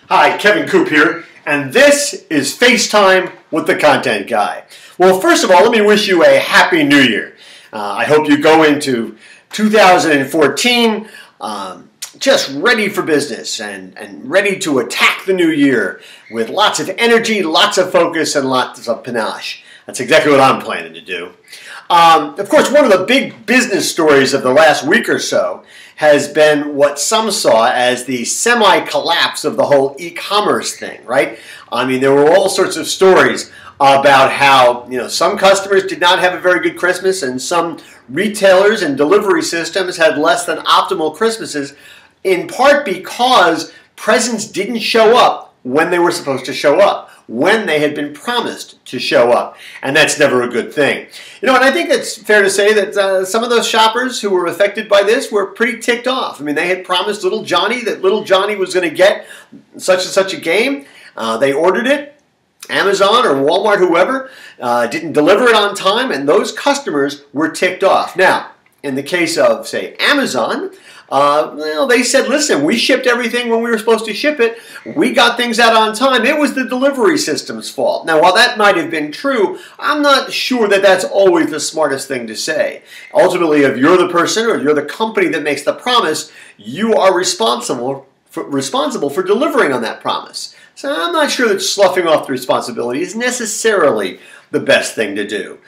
Hi, Kevin Coop here, and this is FaceTime with the Content Guy. Well, first of all, let me wish you a Happy New Year. I hope you go into 2014 just ready for business and ready to attack the new year with lots of energy, lots of focus, and lots of panache. That's exactly what I'm planning to do. Of course, one of the big business stories of the last week or so has been what some saw as the semi-collapse of the whole e-commerce thing, right? I mean, there were all sorts of stories about how, some customers did not have a very good Christmas and some retailers and delivery systems had less than optimal Christmases, in part because presents didn't show up when they were supposed to show up, when they had been promised to show up. And that's never a good thing. And I think it's fair to say that some of those shoppers who were affected by this were pretty ticked off. I mean, they had promised little Johnny that little Johnny was going to get such and such a game. They ordered it. Amazon or Walmart, whoever, didn't deliver it on time, and those customers were ticked off. Now, in the case of, say, Amazon, they said, listen, we shipped everything when we were supposed to ship it. We got things out on time. It was the delivery system's fault. Now, while that might have been true, I'm not sure that that's always the smartest thing to say. Ultimately, if you're the person or you're the company that makes the promise, you are responsible for delivering on that promise. So I'm not sure that sloughing off the responsibility is necessarily the best thing to do.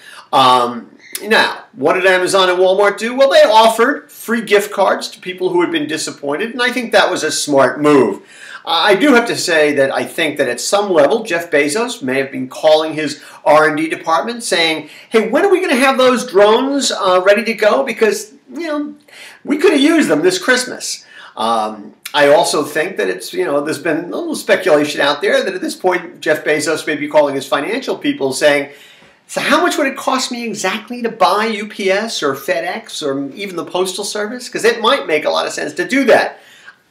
Now, what did Amazon and Walmart do? Well, they offered free gift cards to people who had been disappointed, and I think that was a smart move. I do have to say that I think that at some level, Jeff Bezos may have been calling his R&D department saying, hey, when are we going to have those drones ready to go? Because, we could have used them this Christmas. I also think that it's, there's been a little speculation out there that at this point, Jeff Bezos may be calling his financial people saying, so how much would it cost me exactly to buy UPS or FedEx or even the Postal Service? Because it might make a lot of sense to do that.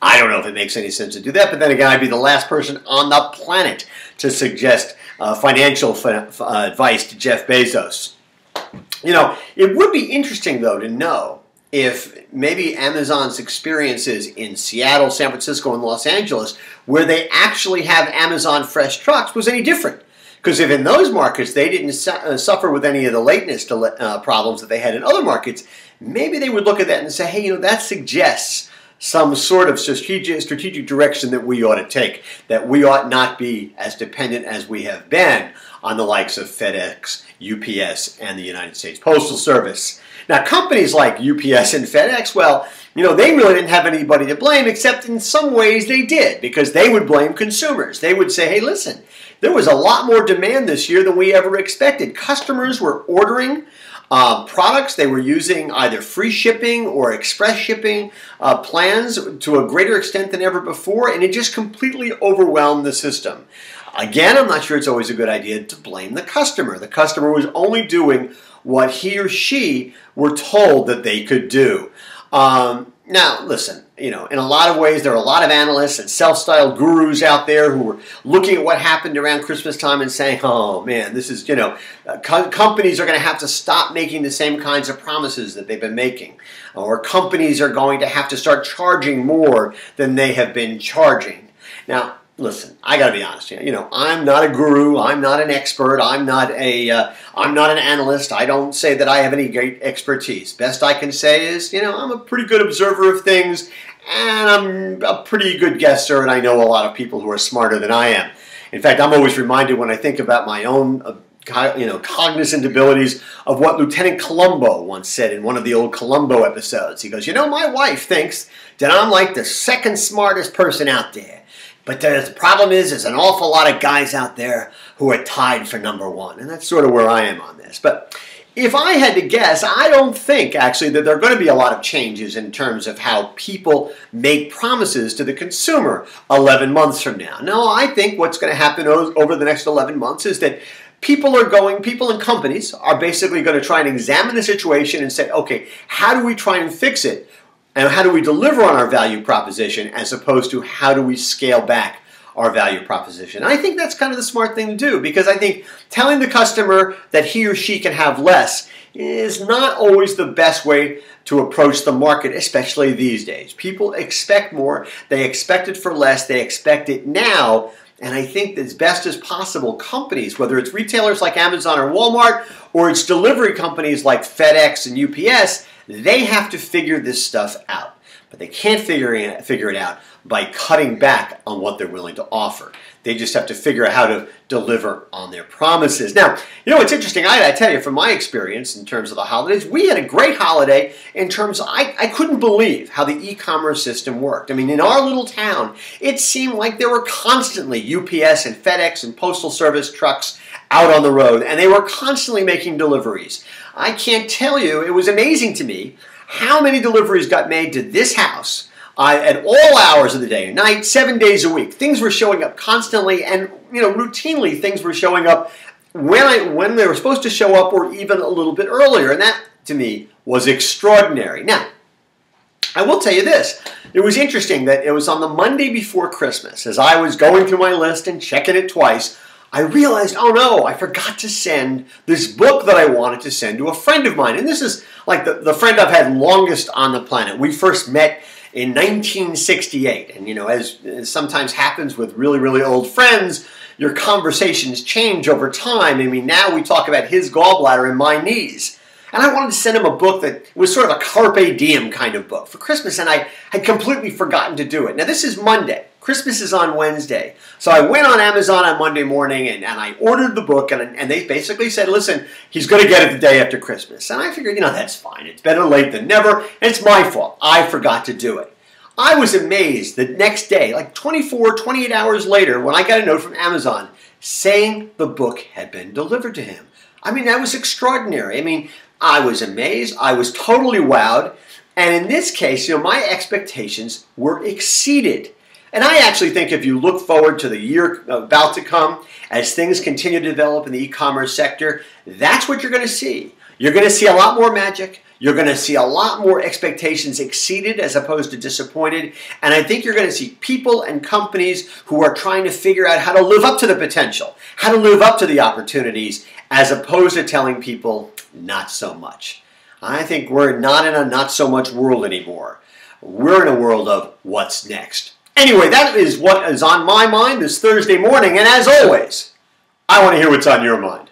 I don't know if it makes any sense to do that, but then again, I'd be the last person on the planet to suggest financial advice to Jeff Bezos. It would be interesting, though, to know if maybe Amazon's experiences in Seattle, San Francisco, and Los Angeles, where they actually have Amazon Fresh trucks, was any different. Because if in those markets they didn't suffer with any of the lateness problems that they had in other markets, maybe they would look at that and say, hey, that suggests some sort of strategic direction that we ought to take, that we ought not be as dependent as we have been on the likes of FedEx, UPS, and the United States Postal Service. Now, companies like UPS and FedEx, well, they really didn't have anybody to blame, except in some ways they did, because they would blame consumers. They would say, hey, listen, there was a lot more demand this year than we ever expected. Customers were ordering products. They were using either free shipping or express shipping plans to a greater extent than ever before, and it just completely overwhelmed the system. Again, I'm not sure it's always a good idea to blame the customer. The customer was only doing what he or she were told that they could do. Now, listen, in a lot of ways, there are a lot of analysts and self-styled gurus out there who were looking at what happened around Christmas time and saying, oh, man, this is, companies are going to have to stop making the same kinds of promises that they've been making. Or companies are going to have to start charging more than they have been charging. Now, listen, I got to be honest. I'm not a guru. I'm not an expert. I'm not an analyst. I don't say that I have any great expertise. Best I can say is, I'm a pretty good observer of things, and I'm a pretty good guesser, and I know a lot of people who are smarter than I am. In fact, I'm always reminded when I think about my own, cognizant abilities of what Lieutenant Columbo once said in one of the old Columbo episodes. He goes, my wife thinks that I'm like the second smartest person out there. But the problem is, there's an awful lot of guys out there who are tied for #1. And that's sort of where I am on this. But if I had to guess, I don't think, actually, that there are going to be a lot of changes in terms of how people make promises to the consumer 11 months from now. No, I think what's going to happen over the next 11 months is that people and companies are basically going to try and examine the situation and say, okay, how do we try and fix it? And how do we deliver on our value proposition as opposed to how do we scale back our value proposition. And I think that's kind of the smart thing to do, because I think telling the customer that he or she can have less is not always the best way to approach the market, especially these days. People expect more, they expect it for less, they expect it now, and I think that as best as possible, companies, whether it's retailers like Amazon or Walmart, or it's delivery companies like FedEx and UPS, they have to figure this stuff out. But they can't figure it out by cutting back on what they're willing to offer. They just have to figure out how to deliver on their promises. Now, you know, it's interesting. I tell you, from my experience in terms of the holidays, we had a great holiday in terms of, I couldn't believe how the e-commerce system worked. I mean, in our little town, it seemed like there were constantly UPS and FedEx and Postal Service trucks out on the road, and they were constantly making deliveries. I can't tell you, it was amazing to me how many deliveries got made to this house at all hours of the day and night, 7 days a week. Things were showing up constantly, and routinely things were showing up when they were supposed to show up, or even a little bit earlier, and that to me was extraordinary. Now, I will tell you this. It was interesting that it was on the Monday before Christmas, as I was going through my list and checking it twice, I realized, oh no, I forgot to send this book that I wanted to send to a friend of mine. And this is like the friend I've had longest on the planet. We first met in 1968. And as sometimes happens with really, really old friends, your conversations change over time. I mean, now we talk about his gallbladder and my knees. And I wanted to send him a book that was sort of a carpe diem kind of book for Christmas, and I had completely forgotten to do it. Now, this is Monday. Christmas is on Wednesday. So I went on Amazon on Monday morning, and I ordered the book, and they basically said, listen, he's going to get it the day after Christmas. And I figured, that's fine. It's better late than never, and it's my fault. I forgot to do it. I was amazed the next day, like 28 hours later, when I got a note from Amazon saying the book had been delivered to him. I mean, that was extraordinary. I mean, I was amazed. I was totally wowed. And in this case, my expectations were exceeded. And I actually think if you look forward to the year about to come, as things continue to develop in the e-commerce sector, that's what you're going to see. You're going to see a lot more magic. You're going to see a lot more expectations exceeded as opposed to disappointed. And I think you're going to see people and companies who are trying to figure out how to live up to the potential, how to live up to the opportunities, as opposed to telling people not so much. I think we're not in a not so much world anymore. We're in a world of what's next. Anyway, that is what is on my mind this Thursday morning. And as always, I want to hear what's on your mind.